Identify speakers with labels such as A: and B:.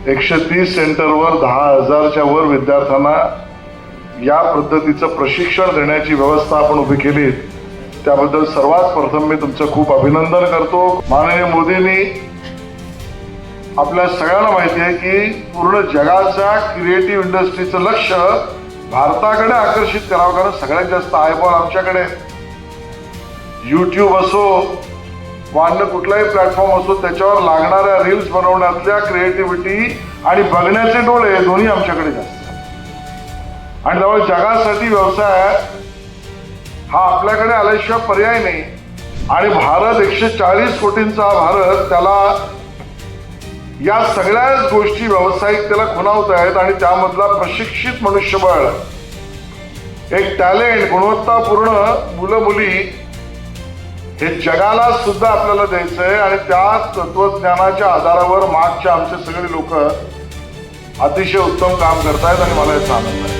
A: 130 सेंटरवर 10,000च्या वर विद्यार्थ्यांना या पद्धतीचं प्रशिक्षण देण्याची व्यवस्था आपण उभी केली। त्याबद्दल सर्वात प्रथम मी तुमचं खूप अभिनंदन करतो। माननीय मोदींनी आपल्या सगळ्यांना माहिती आहे की पूर्ण जगाच्या क्रिएटिव्ह इंडस्ट्रीचं लक्ष भारताकडे आकर्षित करावं, कारण सगळ्यात जास्त आयबॉल आमच्याकडे। YouTube असो वा अन्य कुठलाही प्लॅटफॉर्म असो, त्याच्यावर लागणाऱ्या रील्स बनवण्यातल्या क्रिएटिव्हिटी आणि बघण्याचे डोळे दोन्ही आमच्याकडे जास्त। आणि त्यामुळे जगासाठी व्यवसाय हा आपल्याकडे आल्याशिवाय पर्याय नाही। आणि भारत 140 कोटींचा भारत, त्याला या सगळ्याच गोष्टी व्यावसायिकतेला खुणावत आहेत आणि त्यामधला प्रशिक्षित मनुष्यबळ, एक टॅलेंट, गुणवत्तापूर्ण मुलं मुली हे जगाला सुद्धा आपल्याला द्यायचं आहे। आणि त्या तत्वज्ञानाच्या आधारावर मागच्या आमचे सगळे लोक अतिशय उत्तम काम करतायत आणि मला याचा आनंद आहे।